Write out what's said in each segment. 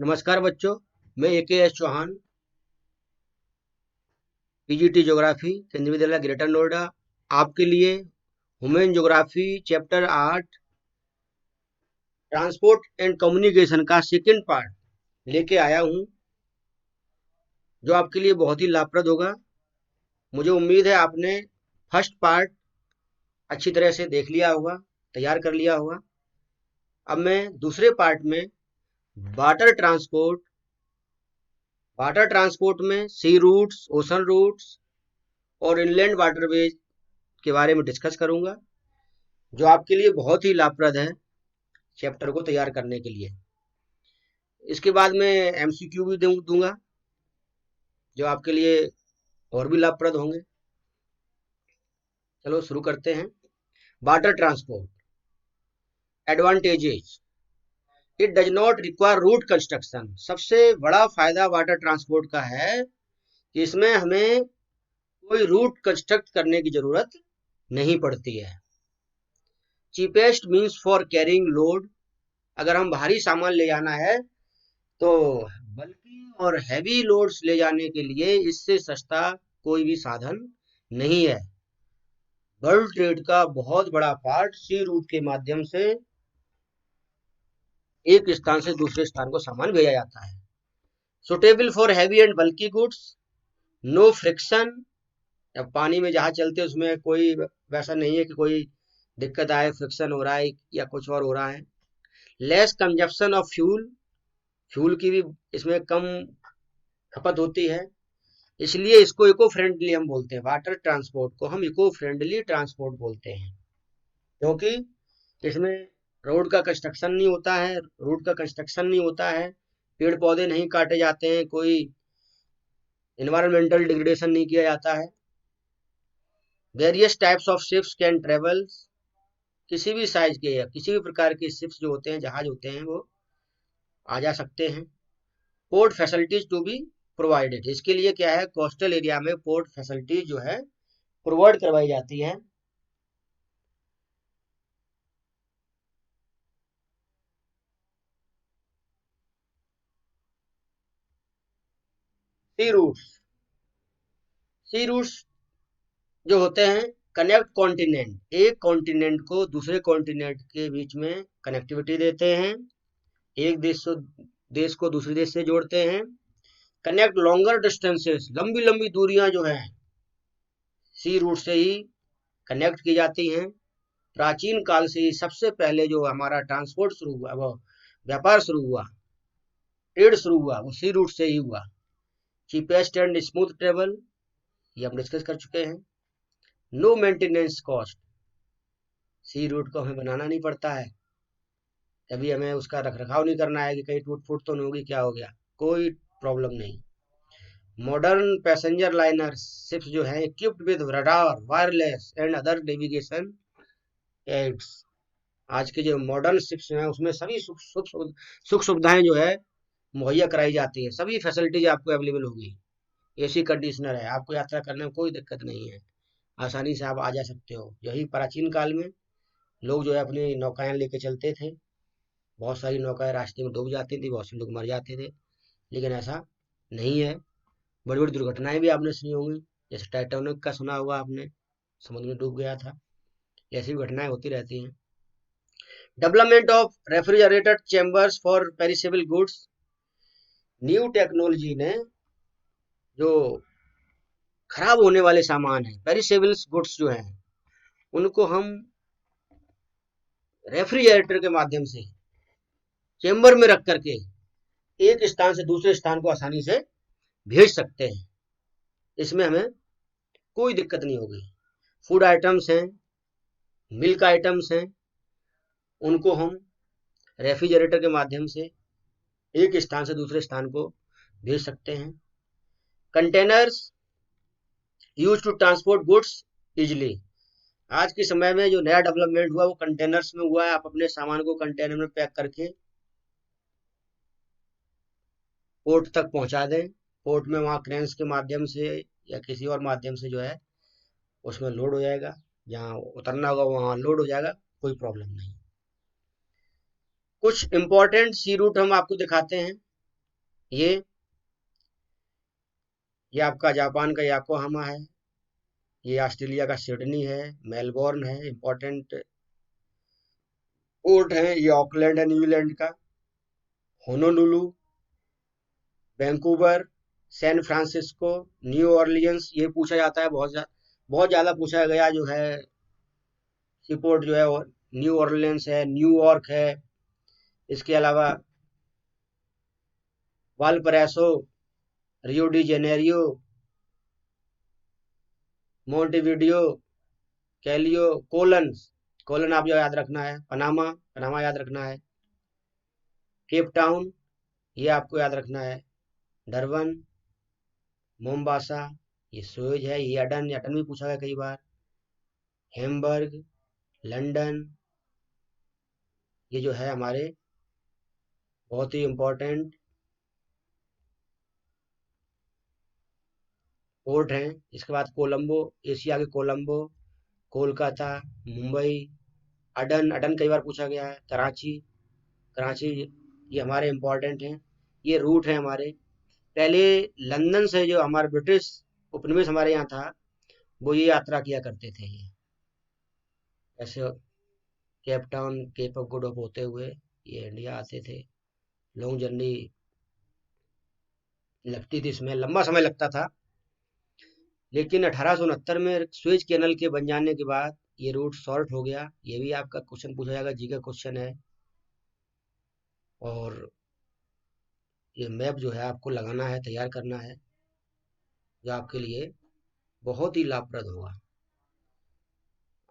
नमस्कार बच्चों, मैं AK चौहान, PGT ज्योग्राफी, केंद्रीय विद्यालय ग्रेटर नोएडा, आपके लिए human geography chapter 8 transport and communication का सेकंड पार्ट लेके आया हूं, जो आपके लिए बहुत ही लाभप्रद होगा। मुझे उम्मीद है आपने फर्स्ट पार्ट अच्छी तरह से देख लिया होगा, तैयार कर लिया होगा। अब मैं दूसरे पार्ट में वाटर ट्रांसपोर्ट में सी रूट्स, ओशन रूट्स और इनलैंड वाटरवेज के बारे में डिस्कस करूंगा, जो आपके लिए बहुत ही लाभप्रद है चैप्टर को तैयार करने के लिए। इसके बाद मैं MCQ भी दूंगा, जो आपके लिए और भी लाभप्रद होंगे। चलो शुरू करते हैं। Water transport advantages, it does not require route construction. सबसे बड़ा फायदा वाटर ट्रांसपोर्ट का है कि इसमें हमें कोई रूट कंस्ट्रक्ट करने की जरूरत नहीं पड़ती है। Cheapest means for carrying load, अगर हम भारी सामान ले जाना है तो बल्कि और हैवी लोड्स ले जाने के लिए इससे सस्ता कोई भी साधन नहीं है। वर्ल्ड ट्रेड का बहुत बड़ा पार्ट सी रूट के माध्यम से एक स्थान से दूसरे स्थान को सामान भेजा जाता है। Suitable for heavy and bulky goods, no friction. अब पानी में जहाज चलते हैं उसमें कोई वैसा नहीं है कि कोई दिक्कत आए, फ्रिक्शन हो रहा है या कुछ और हो रहा है। Less consumption of fuel, fuel की भी इसमें कम खपत होती है, इसलिए इसको इको फ्रेंडली हम बोलते हैं। वाटर ट्रांसपोर्ट को हम इको फ्रेंडली ट्रांसपोर्ट बोलते हैं, क्योंकि इसमें रोड का कंस्ट्रक्शन नहीं होता है, पेड़ पौधे नहीं काटे जाते हैं, कोई इन्वायरमेंटल डिग्रेडेशन नहीं किया जाता है। Various types of ships can travel, किसी भी साइज के या किसी भी प्रकार के शिप्स जो होते हैं, जहाज होते हैं, वो आ जा सकते हैं। Port facilities to be provided, इसके लिए क्या है, कोस्टल एरिया में पोर्ट फैसिलिटीज जो है प्रोवाइड करवाई जाती है। सी रूट्स, जो होते हैं कनेक्ट कॉन्टिनेंट, एक कॉन्टिनेंट को दूसरे कॉन्टिनेंट के बीच में कनेक्टिविटी देते हैं, एक देश को दूसरे देश से जोड़ते हैं। कनेक्ट लॉन्गर डिस्टेंसेस, लंबी लंबी दूरियां जो है सी रूट से ही कनेक्ट की जाती हैं। प्राचीन काल से ही सबसे पहले जो हमारा ट्रांसपोर्ट शुरू हुआ, वो व्यापार शुरू हुआ, ट्रेड शुरू हुआ, वो सी रूट से ही हुआ। चीपेस्ट एंड स्मूथ ट्रेवल, ये हम डिस्कस कर चुके हैं। नो मेंटेनेंस कॉस्ट, सी रूट को हमें बनाना नहीं पड़ता है, कभी हमें उसका रख रखाव नहीं करना है कि कहीं टूट फूट तो नहीं होगी, क्या हो गया, कोई प्रॉब्लम नहीं। मॉडर्न पैसेंजर लाइनर शिप्स जो है equipped with radar, wireless and other navigation aids, आज के जो मॉडर्न शिप्स हैं उसमें सभी सुख सुविधाएं जो है मुहैया कराई जाती है, सभी फैसिलिटीज आपको अवेलेबल होगी। AC कंडीशनर है, आपको यात्रा करने में कोई दिक्कत नहीं है, आसानी से आप आ जा सकते हो। यही प्राचीन काल में लोग जो है अपनी नौकाएं लेके चलते थे, बहुत सारी नौकाएं रास्ते में डूब जाती थी, बहुत से लोग मर जाते थे, लेकिन ऐसा नहीं है। बड़ी बड़ी दुर्घटनाएं भी आपने सुनी होंगी, जैसे टाइटैनिक का सुना होगा आपने, समुद्र में डूब गया था, ऐसी भी घटनाएं होती रहती हैं। Development of refrigerated chambers for perishable goods, new technology ने जो खराब होने वाले सामान है, पेरिशेबल्स गुड्स जो हैं, उनको हम रेफ्रिजरेटर के माध्यम से चेम्बर में रख करके एक स्थान से दूसरे स्थान को आसानी से भेज सकते हैं, इसमें हमें कोई दिक्कत नहीं होगी। फूड आइटम्स हैं, मिल्क आइटम्स हैं, उनको हम रेफ्रिजरेटर के माध्यम से एक स्थान से दूसरे स्थान को भेज सकते हैं। Containers use to transport goods easily, आज के समय में जो नया डेवलपमेंट हुआ वो कंटेनर्स में हुआ है। आप अपने सामान को कंटेनर में पैक करके पोर्ट तक पहुंचा दें, पोर्ट में वहां क्रेन्स के माध्यम से या किसी और माध्यम से जो है उसमें लोड हो जाएगा, जहां उतरना होगा वहां लोड हो जाएगा, कोई प्रॉब्लम नहीं। कुछ इंपॉर्टेंट सी रूट हम आपको दिखाते हैं। ये आपका जापान का याकोहामा है। ये ऑस्ट्रेलिया का सिडनी है। मेलबोर्न है, इंपॉर्टेंट पोर्ट है। ये ऑकलैंड है न्यूजीलैंड का। Honolulu, Vancouver, San Francisco, New Orleans, ये पूछा जाता है बहुत ज्यादा पूछा गया जो है। सीपोर्ट जो है वो न्यू ऑर्लियंस है, न्यूयॉर्क है। इसके अलावा Valparaiso, Rio de Janeiro, Montevideo, Callao, Colon, Colon आप याद रखना है। पनामा, पनामा याद रखना है। केप टाउन, ये आपको याद रखना है। डरबन, मोम्बासा, ये सुएज है। ये अडन, अटन भी पूछा गया कई बार। हैम्बर्ग, लंदन, ये जो है हमारे बहुत ही इम्पोर्टेंट पोर्ट हैं। इसके बाद कोलंबो, एशिया के कोलंबो, कोलकाता, मुंबई, अडन, अडन कई बार पूछा गया है। कराची, कराची, ये हमारे इम्पोर्टेंट हैं। ये रूट है हमारे। पहले लंदन से जो हमारे ब्रिटिश उपनिवेश हमारे यहाँ था, वो ये यात्रा किया करते थे। ये ऐसे Cape Town, Cape of Good Hope होते हुए ये इंडिया आते थे। लॉन्ग जर्नी लगती थी, इसमें लंबा समय लगता था। लेकिन 1869 में स्वेज कैनल के बन जाने के बाद ये रूट शॉर्ट हो गया। ये भी आपका क्वेश्चन पूछा जाएगा, जी का क्वेश्चन है। और ये मैप जो है आपको लगाना है, तैयार करना है, जो आपके लिए बहुत ही लाभप्रद होगा।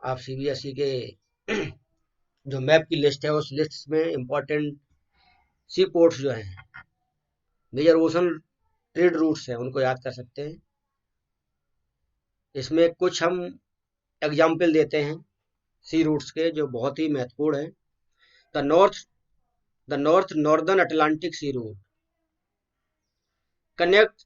आप सीबीएसई के जो मैप की लिस्ट है, उस लिस्ट में इंपॉर्टेंट सी पोर्ट्स जो हैं, मेजर ओशन ट्रेड रूट्स हैं, उनको याद कर सकते हैं। इसमें कुछ हम एग्जाम्पल देते हैं सी रूट्स के, जो बहुत ही महत्वपूर्ण हैं। The north the Northern Atlantic sea route connect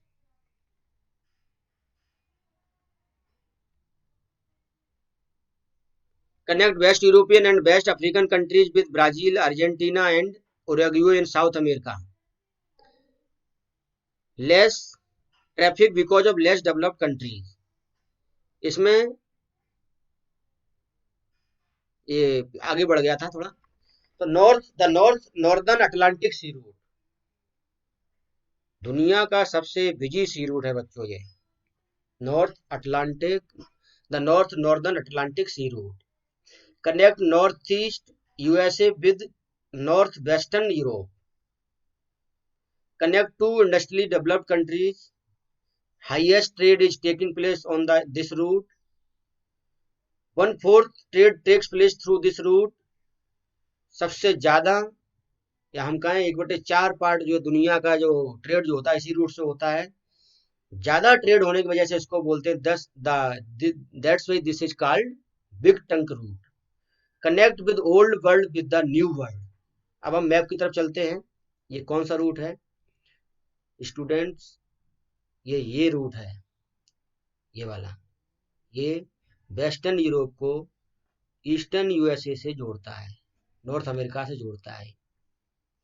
West European and West African countries with Brazil, Argentina and Uruguay in South America. Less traffic because of less developed countries. इसमें ये आगे बढ़ गया था थोड़ा। तो नॉर्दर्न अटलांटिक सी रूट दुनिया का सबसे बिजी सी रूट है बच्चों ये। North Atlantic the Northern Atlantic sea route connect north east USA with north western Europe, connect two industrially developed countries, highest trade is taking place on this route, 1/4 trade takes place through this route। सबसे ज्यादा, या हम कहें 1/4 part जो दुनिया का जो trade जो होता है इसी रूट से होता है। ज्यादा ट्रेड होने की वजह से इसको बोलते हैं that's why this is called big trunk route. Connect with old world with the new world. अब हम मैप की तरफ चलते हैं। ये कौन सा रूट है स्टूडेंट्स? ये रूट है, ये वाला। ये वेस्टर्न यूरोप को ईस्टर्न यूएसए से जोड़ता है, नॉर्थ अमेरिका से जोड़ता है।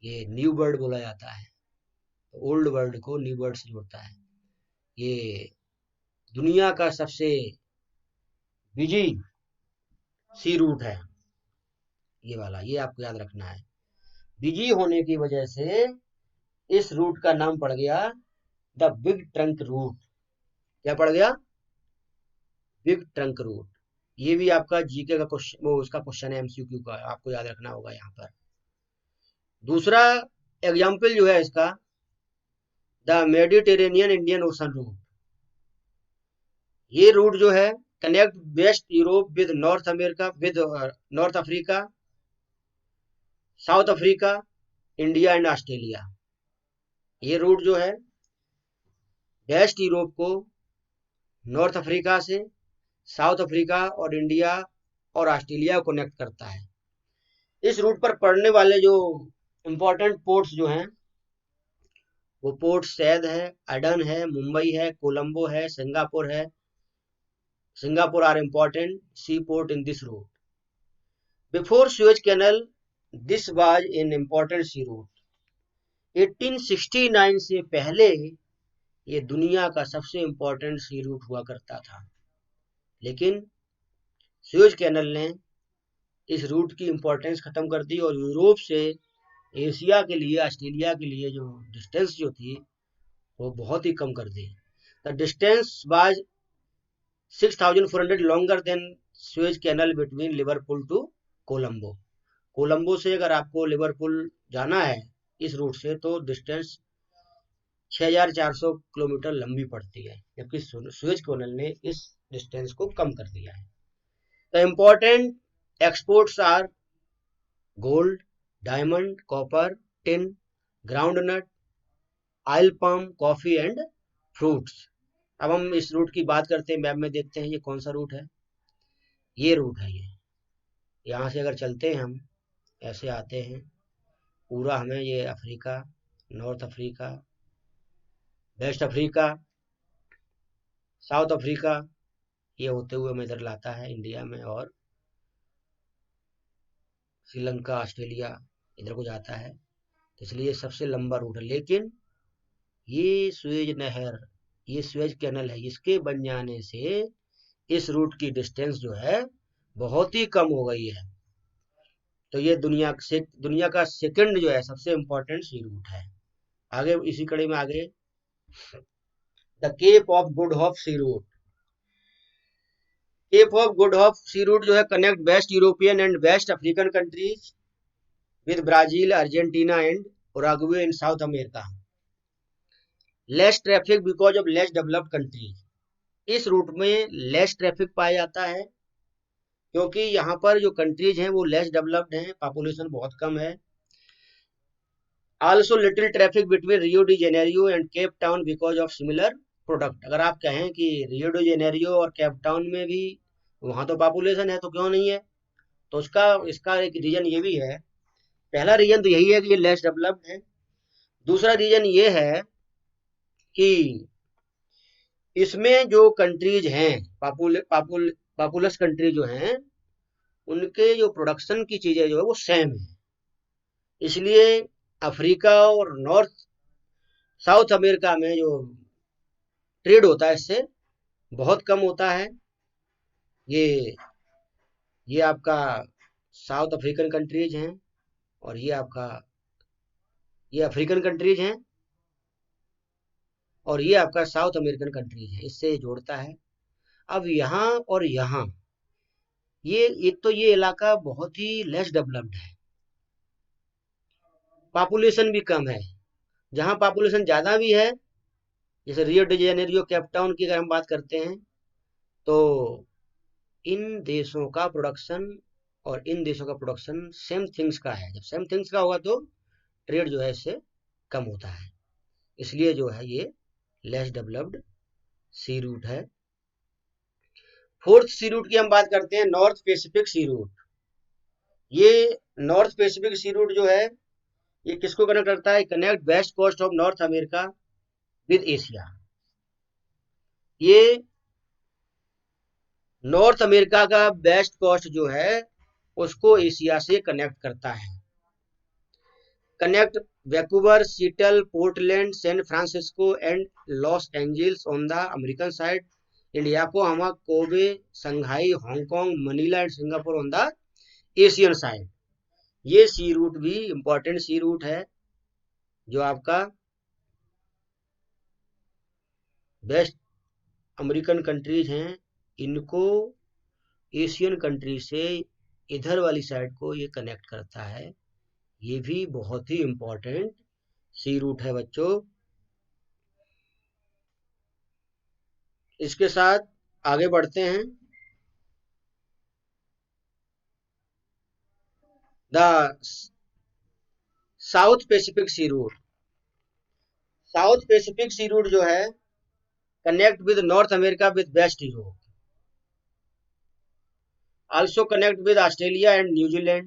ये न्यू वर्ल्ड बोला जाता है। ओल्ड वर्ल्ड को न्यू वर्ल्ड से जोड़ता है। ये दुनिया का सबसे बिजी सी रूट है, ये वाला। ये आपको याद रखना है। बिजी होने की वजह से इस रूट का नाम पड़ गया द बिग ट्रंक रूट। क्या पड़ गया? Big trunk route. ये भी आपका जीके का क्वेश्चन, वो उसका क्वेश्चन है एमसीक्यू का, आपको याद रखना होगा यहाँ पर। दूसरा एग्जाम्पल जो है इसका, the Mediterranean Indian Ocean route. ये रूट जो है connect West Europe with North America, with North Africa, South Africa, India and Australia. ये रूट जो है वेस्ट यूरोप को नॉर्थ अफ्रीका से, साउथ अफ्रीका और इंडिया और ऑस्ट्रेलिया को कनेक्ट करता है। इस रूट पर पड़ने वाले जो इंपॉर्टेंट पोर्ट्स जो हैं, वो पोर्ट सैद है, अडन है, मुंबई है, कोलंबो है, सिंगापुर है। Singapore are important sea port in this route. Before Suez Canal this was an important sea route. 1869 से पहले ये दुनिया का सबसे इम्पोर्टेंट सी रूट हुआ करता था, लेकिन सुएज कैनल ने इस रूट की इम्पोर्टेंस खत्म कर दी और यूरोप से एशिया के लिए, ऑस्ट्रेलिया के लिए जो डिस्टेंस जो थी वो बहुत ही कम कर दी। The distance was 6400 longer than Suez canal between Liverpool to Colombo. Colombo से अगर आपको लिवरपूल जाना है इस रूट से तो डिस्टेंस 6400 किलोमीटर लंबी पड़ती है, जबकि सुएज कैनल ने इस डिस्टेंस को कम कर दिया है। The important exports are gold, diamond, copper, tin, groundnut, oil palm, coffee and fruits. अब हम इस रूट की बात करते हैं, मैप में देखते हैं ये कौन सा रूट है। ये रूट है, ये यहाँ से अगर चलते हैं हम, ऐसे आते हैं, पूरा हमें ये Africa, North Africa, West Africa, South Africa, ये होते हुए हमें इधर लाता है इंडिया में, और श्रीलंका, ऑस्ट्रेलिया इधर को जाता है। तो इसलिए ये सबसे लंबा रूट है। लेकिन ये सुएज नहर, ये सुएज कैनल है, इसके बन जाने से इस रूट की डिस्टेंस जो है बहुत ही कम हो गई है। तो ये दुनिया का सेकंड जो है सबसे इम्पोर्टेंट सी रूट है। आगे इसी कड़ी में आगे, the Cape of Good Hope sea route. Cape of Good Hope sea route जो है connect West European and West African countries with Brazil, Argentina and Uruguay in South America. Less traffic because of less developed countries. इस route में less traffic पाया जाता है क्योंकि यहाँ पर जो कंट्रीज हैं वो लेस डेवलप्ड हैं, पॉपुलेशन बहुत कम है। Also little traffic between Rio de Janeiro and Cape Town because of similar product. अगर आप कहें कि रियो डी जेनेरियो और केप टाउन में भी वहां तो पॉपुलेशन है तो क्यों नहीं है, तो इसका एक रीजन ये भी है। पहला रीजन तो यही है कि ये लेस डेवलप्ड है। दूसरा रीजन ये है कि इसमें जो कंट्रीज हैं, पॉपुलस कंट्री जो हैं, उनके जो प्रोडक्शन की चीजें जो है वो सेम है। इसलिए अफ्रीका और नॉर्थ साउथ अमेरिका में जो ट्रेड होता है इससे बहुत कम होता है। ये ये आपका साउथ अफ्रीकन कंट्रीज हैं और ये अफ्रीकन कंट्रीज हैं और ये आपका साउथ अमेरिकन कंट्रीज है, इससे जोड़ता है। अब यहाँ और यहाँ ये एक तो ये इलाका बहुत ही लेस डेवलप्ड है, पॉपुलेशन भी कम है। जहाँ पॉपुलेशन ज़्यादा भी है, जैसे रियो डी जेनेरियो, केप टाउन की अगर हम बात करते हैं, तो इन देशों का प्रोडक्शन और इन देशों का प्रोडक्शन सेम थिंग्स का है। जब सेम थिंग्स का होगा तो ट्रेड जो है इससे कम होता है। इसलिए जो है ये लेस डेवलप्ड सी रूट है। फोर्थ सी रूट की हम बात करते हैं, नॉर्थ पैसिफिक सी रूट। ये नॉर्थ पैसिफिक सी रूट जो है ये किसको कनेक्ट करता है? Connect west coast of North America with Asia. ये नॉर्थ अमेरिका का वेस्ट कोस्ट जो है उसको एशिया से कनेक्ट करता है। Connect Vancouver, Seattle, Portland, San Francisco and Los Angeles on the American side, and Yokohama, Kobe, Shanghai, Hong Kong, Manila and Singapore on the Asian side. ये सी root भी important sea route है जो आपका waste American countries हैं, इनको Asian country से इधर वाली साइड को ये कनेक्ट करता है। ये भी बहुत ही इंपॉर्टेंट सी रूट है बच्चों। इसके साथ आगे बढ़ते हैं। The South Pacific sea route. South Pacific sea route जो है connect with North America with West Europe, also connect with Australia and New Zealand,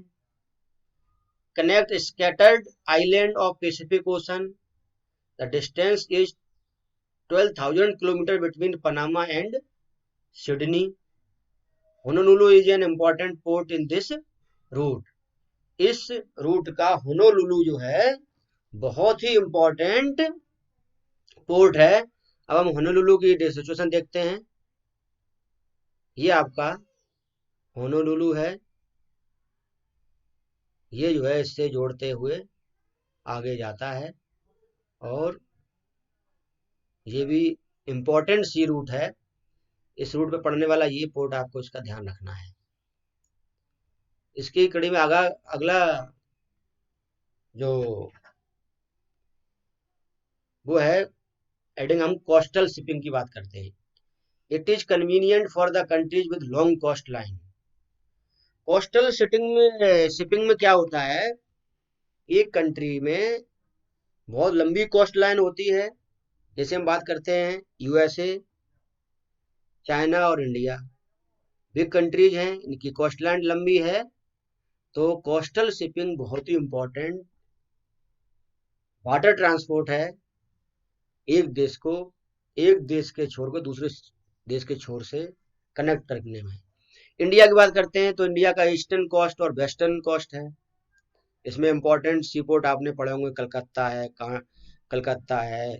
connect scattered island of Pacific Ocean. The distance is 12,000 km between Panama and Sydney. Honolulu is an important port in this route. इस root का Honolulu जो है बहुत ही important port है। अब हम Honolulu की situation देखते हैं। ये आपका होनोलुलु है, ये जो है इससे जोड़ते हुए आगे जाता है, और ये भी इम्पोर्टेंट सी रूट है। इस रूट पे पड़ने वाला ये पोर्ट आपको इसका ध्यान रखना है। इसकी कड़ी में अगला जो वो है एडिंग, हम कोस्टल शिपिंग की बात करते हैं। It is convenient for the countries with long coast line. Coastal shipping में क्या होता है, एक कंट्री में बहुत लंबी कोस्ट लाइन होती है। जैसे हम बात करते हैं यूएसए, चाइना और इंडिया, बिग कंट्रीज हैं, इनकी कोस्ट लाइन लंबी है। तो कोस्टल शिपिंग बहुत ही इंपॉर्टेंट वाटर ट्रांसपोर्ट है, एक देश को एक देश के छोर को दूसरे देश के छोर से कनेक्ट करने में। इंडिया की बात करते हैं तो इंडिया का ईस्टर्न कोस्ट और वेस्टर्न कोस्ट है। इसमें इंपॉर्टेंट सी पोर्ट आपने पढ़े होंगे, कलकत्ता है,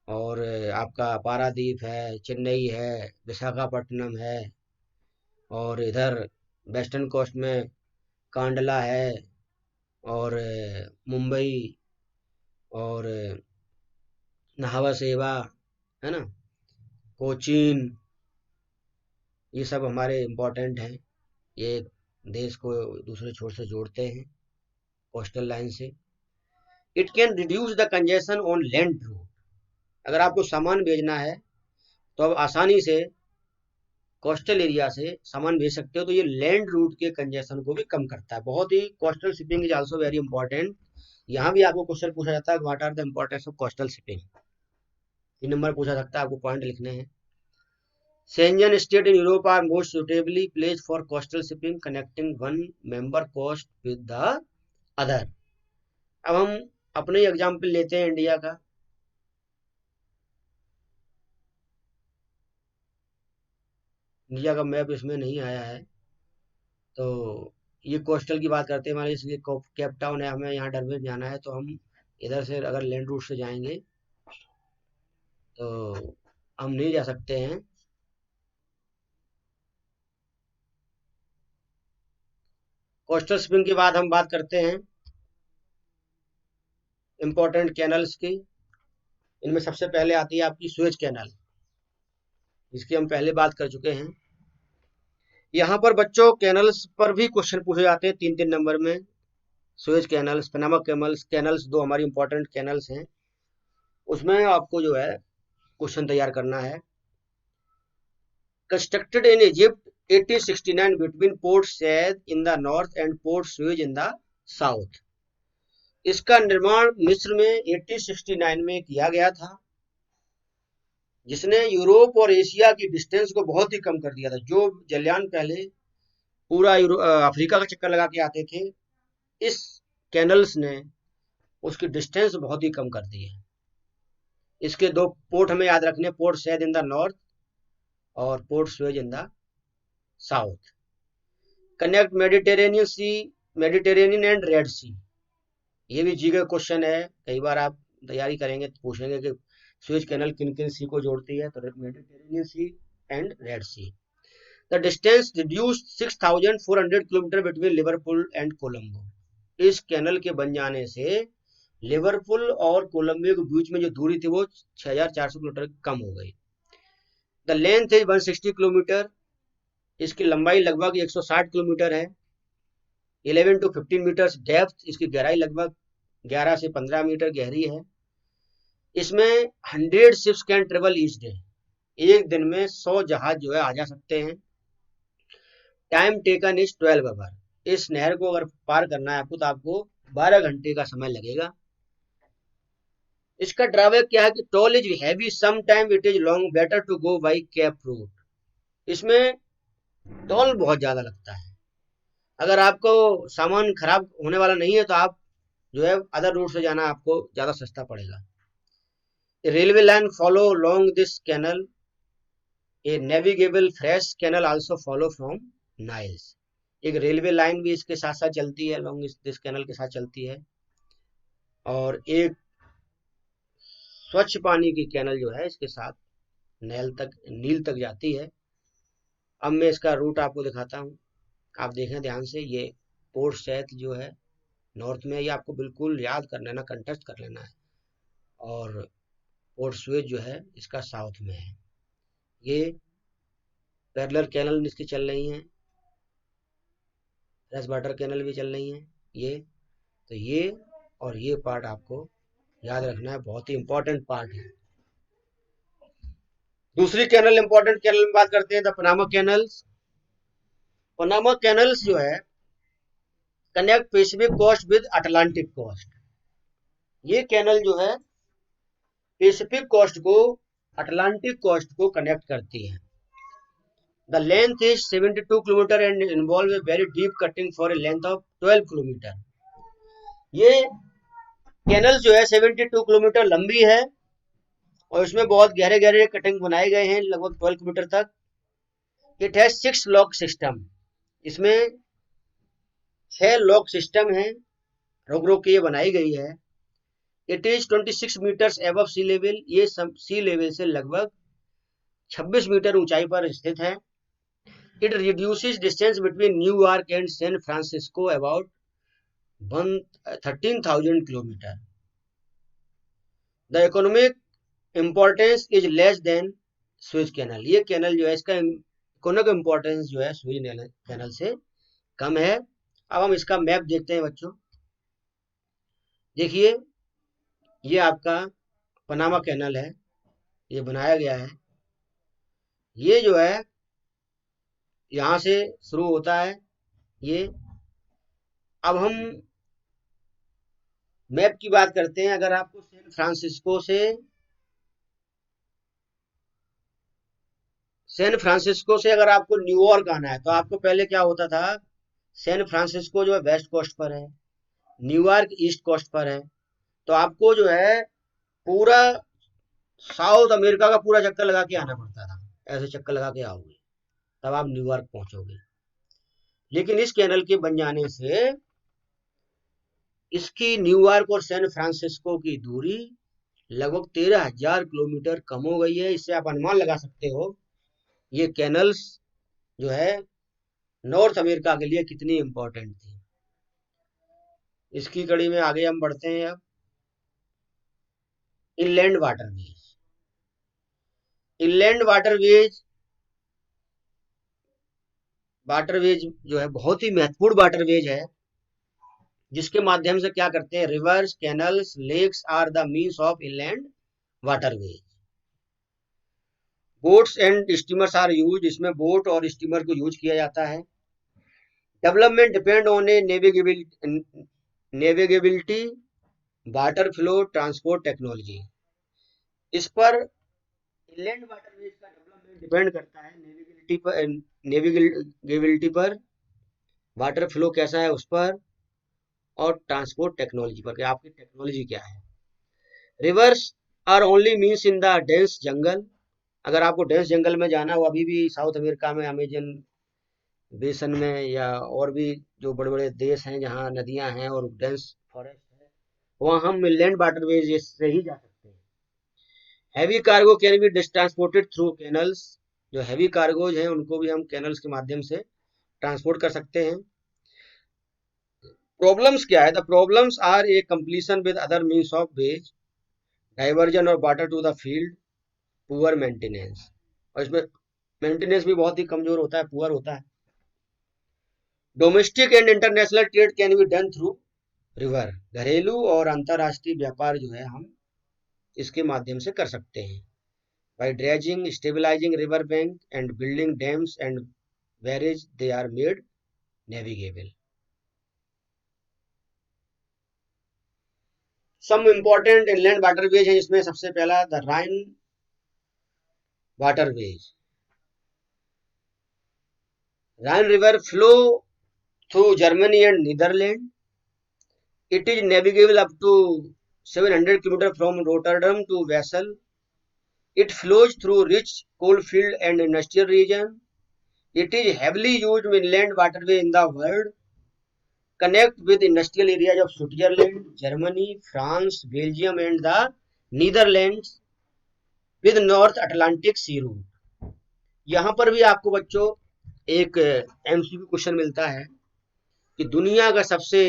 और आपका पारादीप है, चेन्नई है, विशाखापट्टनम है, और इधर वेस्टर्न कोस्ट में कांडला है, और मुंबई, और नहावा सेवा, है ना, कोचीन, ये सब हमारे इम्पोर्टेंट हैं। ये देश को दूसरे छोर से जोड़ते हैं कोस्टल लाइन से। It can reduce the congestion on land route. अगर आपको सामान भेजना है तो आप आसानी से कोस्टल एरिया से सामान भेज सकते हो, तो ये लैंड रूट के कंजेशन को भी कम करता है। बहुत ही coastal shipping is also very important. यहाँ भी आपको क्वेश्चन पूछा जाता है, what are the importance of coastal shipping. 3 number पूछा सकता है, आपको पॉइंट लिखने हैं। Schengen states in Europe are most suitably placed for coastal shipping, connecting one member coast with the other. अब हम अपने ही एग्जाम्पल लेते हैं इंडिया का। इंडिया का मैप इसमें नहीं आया है, तो ये कोस्टल की बात करते हैं। हमारे इसलिए केप टाउन है, हमें यहाँ डरबन जाना है, तो हम इधर से अगर लैंड रूट से जाएंगे तो हम नहीं जा सकते हैं। कोस्टल शिपिंग के बाद हम बात करते हैं इंपॉर्टेंट कैनल्स की। इनमें सबसे पहले आती है आपकी सुएज कैनल, जिसकी हम पहले बात कर चुके हैं। यहाँ पर बच्चों कैनल्स पर भी क्वेश्चन पूछे जाते हैं 3-3 नंबर में। सुएज कैनल्स, पनामा कैनल्स 2 हमारी इंपॉर्टेंट कैनल्स हैं, उसमें आपको जो है क्वेश्चन तैयार करना है। Constructed in Egypt 1869 between Port Said in the north and Port Suez in the south. इसका निर्माण मिस्र में 1869 में किया गया था, जिसने यूरोप और एशिया की डिस्टेंस को बहुत ही कम कर दिया था। जो जलियान पहले पूरा अफ्रीका का चक्कर लगा के आते थे, इस कैनल्स ने उसकी डिस्टेंस बहुत ही कम कर दी है। इसके 2 पोर्ट हमें याद रखने, Port Said in the north और Port Suez in the south. Connect Mediterranean and Red Sea. ये भी जी का क्वेश्चन है, कई बार आप तैयारी करेंगे तो पूछेंगे कि सुएज कैनल किन किन सी को जोड़ती है, तो Mediterranean Sea and Red Sea. The distance reduced 6400 kilometre between Liverpool and Colombo. इस कैनल के बन जाने से लिवरपूल और कोलंबिया के बीच में जो दूरी थी वो 6400 किलोमीटर कम हो गई। The length is 160 kilometre. इसकी लंबाई लगभग 160 किलोमीटर है। 11 to 15 मीटर्स डेप्थ। इसकी गहराई लगभग 11 से 15 मीटर गहरी है। इसमें 100 ships can travel each day. एक दिन में 100 जहाज जो है आ जा सकते हैं। Time taken is 12 hour. इस नहर को अगर पार करना है आपको तो आपको 12 घंटे का समय लगेगा। इसका ड्रॉबैक क्या है कि toll is heavy, some time it is long, better to go by Cape route. इसमें टोल बहुत ज्यादा लगता है। अगर आपको सामान खराब होने वाला नहीं है तो आप जो है अदर रूट से जाना आपको ज्यादा सस्ता पड़ेगा। Railway line follow long this canal. A navigable fresh canal also follow from Niles. एक रेलवे लाइन भी इसके साथ साथ चलती है, लॉन्ग दिस कैनल के साथ चलती है, और एक स्वच्छ पानी की कैनल जो है इसके साथ नील तक जाती है। अब मैं इसका रूट आपको दिखाता हूँ, आप देखें ध्यान से। ये पोर्ट सैथ जो है नॉर्थ में, ये आपको बिल्कुल याद कर लेना, कंठस्थ कर लेना है। और पोर्ट सुएज जो है इसका साउथ में है। ये पैरेलल कैनल इसकी चल रही हैं, फ्रेश वाटर कैनल भी चल रही हैं ये। तो ये और ये पार्ट आपको याद रखना है, बहुत ही इंपॉर्टेंट पार्ट है। दूसरी कैनल, इंपॉर्टेंट कैनल में बात करते हैं, the Panama canals. Panama canals जो है connect Pacific coast with Atlantic coast. ये कैनल जो है पैसिफिक कोस्ट को अटलांटिक कोस्ट को कनेक्ट करती है। The length is 72 kilometre and involves a very deep cutting for a length of 12 kilometre. ये कैनल जो है 72 किलोमीटर लंबी है और इसमें बहुत गहरे गहरे कटिंग बनाए गए हैं, लगभग 12 किलोमीटर तक। It has 6 lock system. इसमें 6 लॉक सिस्टम है, रोक रोक के ये बनाई गई है। It is 26 metres above sea level. ये सी लेवल से लगभग 26 मीटर ऊंचाई पर स्थित है। It reduces distance between New York and San Francisco about 13,000 kilometre. The economic importance is less than Suez Canal. ये कैनल जो है इसका इकोनॉमिक इम्पोर्टेंस जो है सुएज कैनल से कम है। अब हम इसका मैप देखते हैं बच्चों। देखिए ये आपका पनामा कैनल है, ये बनाया गया है। ये जो है यहाँ से शुरू होता है ये। अब हम मैप की बात करते हैं। अगर आपको सैन फ्रांसिस्को से अगर आपको न्यूयॉर्क आना है तो आपको पहले क्या होता था, सैन फ्रांसिस्को जो है वेस्ट कोस्ट पर है, न्यूयॉर्क ईस्ट कोस्ट पर है। तो आपको जो है पूरा साउथ अमेरिका का पूरा चक्कर लगा के आना पड़ता था। ऐसे चक्कर लगा के आओगे तब आप न्यूयॉर्क पहुंचोगे। लेकिन इस कैनल के बन जाने से इसकी न्यूयॉर्क और सैन फ्रांसिस्को की दूरी लगभग 13,000 किलोमीटर कम हो गई है। इससे आप अनुमान लगा सकते हो ये कैनल्स जो है नॉर्थ अमेरिका के लिए कितनी इंपॉर्टेंट थी। इसकी कड़ी में आगे हम बढ़ते हैं। अब इनलैंड वाटरवेज। इनलैंड वाटरवेज जो है बहुत ही महत्वपूर्ण वाटरवेज है, जिसके माध्यम से क्या करते हैं, rivers, canals, lakes are the means of inland waterways. Boats and steamers are use. इसमें बोट और स्टीमर को यूज किया जाता है। Development depend on a navigability, water flow, transport technology. इस पर इनलैंड वाटरवेज का डेवलपमेंट डिपेंड करता है नेविगेबिलिटी पर, वाटर फ्लो कैसा है उस पर, और ट्रांसपोर्ट टेक्नोलॉजी पर कि आपकी टेक्नोलॉजी क्या है। Rivers are only means in the dense jungle. अगर आपको डेंस जंगल में जाना हो, अभी भी साउथ अमेरिका में अमेजन बेसन में या और भी जो बड़े बड़े देश हैं जहाँ नदियां हैं और डेंस फॉरेस्ट है, वहाँ हम इनलैंड वाटरवेज से ही जा सकते हैं। Heavy cargo can be transported through canals. जो हैवी कार्गोज हैं उनको भी हम कैनल्स के माध्यम से ट्रांसपोर्ट कर सकते हैं। प्रॉब्लम्स क्या है, the problems are a completion with other means of ways, diversion of water to the field, poor maintenance. और इसमें मेंटेनेंस भी बहुत ही कमजोर होता है, पुअर होता है। Domestic and international trade can be done through river. घरेलू और अंतरराष्ट्रीय व्यापार जो है हम इसके माध्यम से कर सकते हैं। By dredging, stabilising river bank and building dams and barrage, they are made navigable. Some important inland waterways है, इसमें सबसे पहला the Rhine waterways. Rhine river flow through Germany and Netherland. It is navigable up to 700 kilometre from Rotterdam to Basel. It flows through rich coalfield and industrial region. It is heavily used inland waterway in the world. Connect with industrial areas of Switzerland, Germany, France, Belgium and the Netherlands with North Atlantic sea route. यहाँ पर भी आपको बच्चों एक MCQ question मिलता है कि दुनिया का सबसे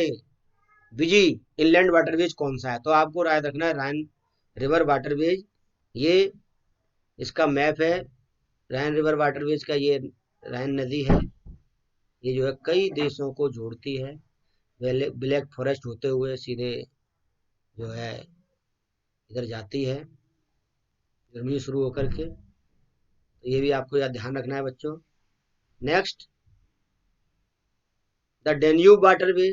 बिजी इनलैंड वाटरवेज कौन सा है। तो आपको याद रखना है राइन रिवर वाटरवेज, ये इसका मैप है। राइन रिवर वाटरवेज का ये राइन नदी है, ये जो है कई देशों को जोड़ती है, ब्लैक फॉरेस्ट होते हुए सीधे जो है इधर जाती है जर्मनी शुरू होकर के। तो ये भी आपको याद ध्यान रखना है बच्चों। Next, the Danube waterway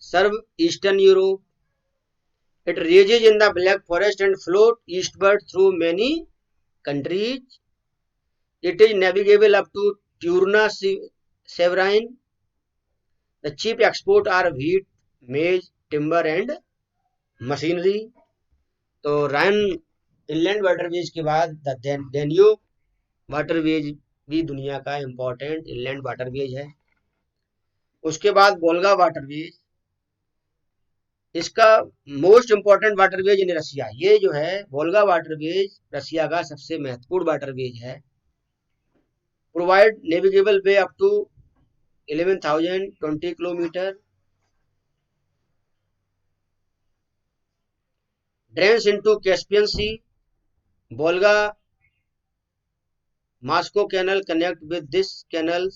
serve Eastern Europe, it rises in the black forest and float eastward through many countries. It is navigable up to Turna Severine. The chief export are wheat, maize, timber and machinery. तो राइन inland waterways के बाद the Danube waterways भी दुनिया का important inland waterways है। उसके बाद Volga waterways, इसका most important waterways in Russia. ये जो है वोल्गा वाटरवेज रशिया का सबसे महत्वपूर्ण वाटरवेज है। Provide navigable way up to 11,020 kilometre, drains into Caspian Sea. Volga Moscow canal connect with this canals,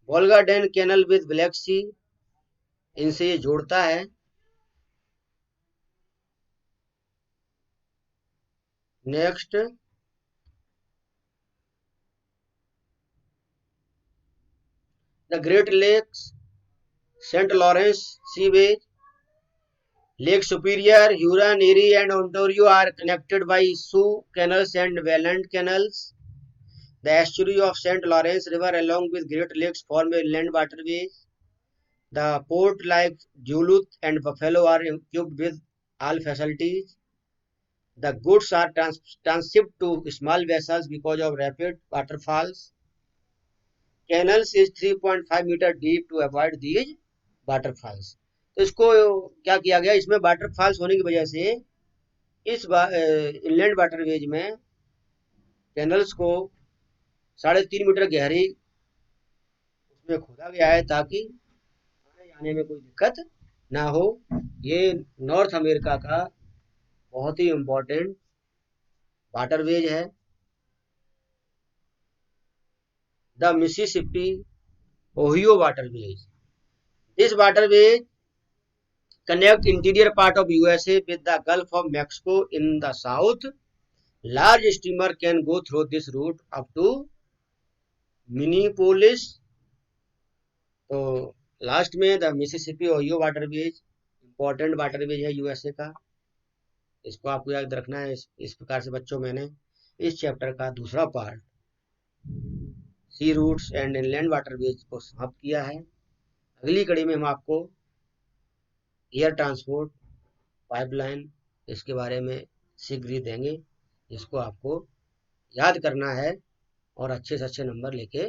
Volga Don canal with Black Sea, इनसे ये जोड़ता है। Next, the Great Lakes Saint Lawrence seaways, Lake Superior, Huron, Erie and Ontario are connected by Soo canals and Welland canals. The estuary of St. Lawrence River along with Great Lakes form a inland waterways. The port like Duluth and Buffalo are equipped with all facilities. The goods are transshipped to small vessels because of rapid waterfalls. Canals is 3.5 meter deep to avoid these waterfalls. तो इसको क्या किया गया, इसमें waterfalls होने की वजह से इस इनलैंड वाटरवेज में कैनल्स को 3.5 मीटर गहरी उसमें खोदा गया है ताकि आने जाने में कोई दिक्कत ना हो। ये नॉर्थ अमेरिका का बहुत ही इम्पोर्टेंट वाटरवेज है। The Mississippi Ohio waterways, this waterways connect interior part of USA with the Gulf of Mexico in the south. Large steamer can go through this route up to Minneapolis. तो last में the Mississippi Ohio waterways important waterways है USA का, इसको आपको याद रखना है। इस प्रकार से बच्चों मैंने इस चैप्टर का दूसरा part sea routes and inland waterways को समाप्त किया है। अगली कड़ी में हम आपको एयर ट्रांसपोर्ट पाइपलाइन इसके बारे में शीघ्र ही देंगे, इसको आपको याद करना है और अच्छे से अच्छे नंबर लेके